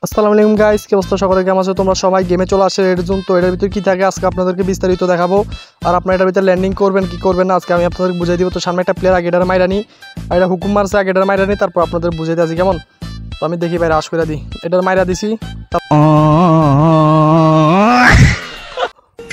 আসসালামু আলাইকুম গাইস, কি অবস্থা? সকলে কেমন আছো তোমরা? সবাই গেমে চলে আসে রেড জোন। তো এটার ভিতরে কি থাকে আজকে আপনাদেরকে বিস্তারিত দেখাবো। আর আপনারা এটার ভিতরে ল্যান্ডিং করবেন কি করবেন না আজকে আমি আপনাদের বুঝিয়ে দিব। তো সামনে একটা প্লেয়ার আগে এটার মাইরানি, আর এটা হুকুম মারছে আগে এটার মাইরানি, তারপর আপনাদের বুঝিয়ে দিয়েছি কেমন। তো আমি দেখি ভাই রাশ করে দিই, এটার মাইরা দিছি।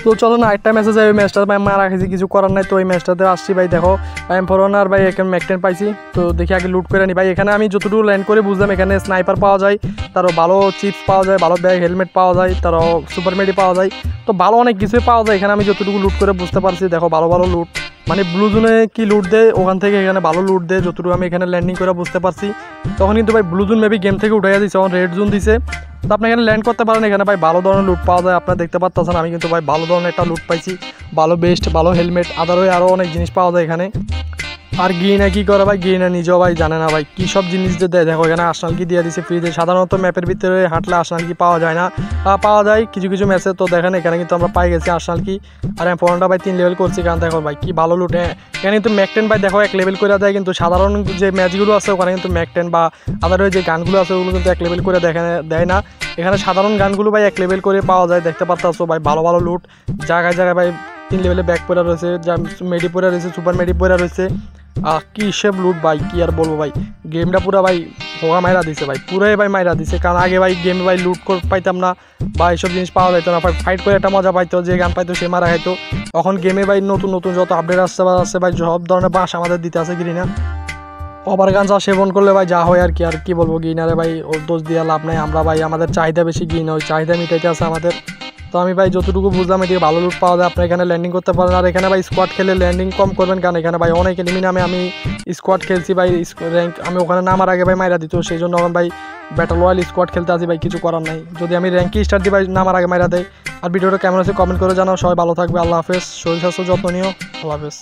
তো চলো না একটা ম্যাচে যাই, ওই ম্যাচটা ভাই মারা খেয়েছি, কিছু করার নাই। তো ওই ম্যাচটাতে আসছি ভাই, দেখো আমি ফরনার ভাই এখানে ম্যাকটেন পাইছি। তো দেখি আগে লুট করে নি ভাই। এখানে আমি যতটুকু ল্যান্ড করে বুঝলাম এখানে স্নাইপার পাওয়া যায়, তারও ভালো চিপস পাওয়া যায়, ভালো ব্যাগ হেলমেট পাওয়া যায়, তারও সুপার মেডি পাওয়া যায়। তো ভালো অনেক কিছুই পাওয়া যায় এখানে, আমি যতটুকু লুট করে বুঝতে পারছি। দেখো ভালো ভালো লুট, মানে ব্লু জোনে কি লুট দেয় ওখান থেকে এখানে ভালো লুট দেয়, যতটুকু আমি এখানে ল্যান্ডিং করে বুঝতে পারছি। তখন কিন্তু ভাই ব্লু জোন মেবি গেম থেকে উঠাইয়া দিচ্ছে, এখন রেড জোন দিছে। তো আপনি এখানে ল্যান্ড করতে পারেন, এখানে ভাই ভালো ধরনের লুট পাওয়া যায়। আপনারা দেখতে পাচ্ছেন আমি কিন্তু ভাই ভালো ধরনের একটা লুট পাইছি, ভালো বেস্ট, ভালো হেলমেট, আদারও আরও অনেক জিনিস পাওয়া যায় এখানে। আর গিনা কি করে ভাই, গিনা নিজেও ভাই জানে না ভাই কী সব জিনিস যে দেয়। দেখো এখানে আর্সেনাল কি দিয়ে দিচ্ছে ফ্রিতে। সাধারণত ম্যাপের ভিতরে হাঁটলে আর্সেনাল কি পাওয়া যায় না, পাওয়া যায় কিছু কিছু ম্যাচে। তো দেখেন এখানে কিন্তু আমরা পাই গেছি আর্সেনাল কি। আর আমি ফোনটা ভাই 3 লেভেল করছি, কারণ দেখো ভাই কি ভালো লুটে। এখানে কিন্তু ম্যাকটেন ভাই দেখো 1 লেভেল করে দেয়, কিন্তু সাধারণ যে ম্যাচগুলো আছে ওখানে কিন্তু ম্যাকটেন বা আদারের যে গানগুলো আছে ওগুলো কিন্তু 1 লেভেল করে দেয় না। এখানে সাধারণ গানগুলো ভাই 1 লেভেল করে পাওয়া যায়। দেখতে পাচ্ছ ভাই ভালো ভালো লুট জায়গায় জায়গায় ভাই 3 লেভেলে ব্যাক পরে রয়েছে, যা মেডি পরে রয়েছে, সুপার মেডি পরে রয়েছে। কি সব লুট ভাই, কি আর বলবো ভাই। গেমটা পুরো ভাই হোগা মাইরা দিছে ভাই, পুরোই ভাই মাইরা দিছে। কারণ আগে ভাই গেমে ভাই লুট করে পাইতাম না বা এইসব জিনিস পাওয়া যাইতো না। ফাইট করে একটা মজা পাইতো, যে গান পাইতো সে মারা খাইতো। এখন গেমে ভাই নতুন নতুন যত আপডেট আসছে ভাই সব ধরনের বাস আমাদের দিতে আছে গিরিনা। ওভার গাঞ্জা সেবন করলে ভাই যা হয় আর কি। আর কি বলবো, গিনারে ভাই ওর দোষ দিয়ে লাভ নাই। আমরা ভাই আমাদের চাহিদা বেশি, গিন ওই চাহিদা মিটাইতে আছে আমাদের। তো আমি ভাই যতটুকু বুঝলাম এদিকে ভালো লুট পাওয়া যায়, আপনার এখানে ল্যান্ডিং করতে পারেন। আর এখানে ভাই স্কোয়াড খেলে ল্যান্ডিং কম করবেন, কারণ এখানে ভাই অনেক এনিমি নামে। আমি স্কোয়াড খেলছি ভাই, র্যাঙ্ক আমি ওখানে নামার আগে ভাই মাইরা দিত, সেই জন্য এখন ভাই ব্যাটল রয়্যাল স্কোয়াড খেলতে আছি ভাই, কিছু করার নাই। যদি আমি র্যাঙ্কে স্টার্ট দিই ভাই নামার আগে মাইরা দেয়। আর ভিডিওটা কেমন আছে কমেন্ট করে জানাও। সবাই ভালো থাকবে, আল্লাহ হাফেজ। শরীর স্বাস্থ্য যত্ন নিও, আল্লাহ হাফেজ।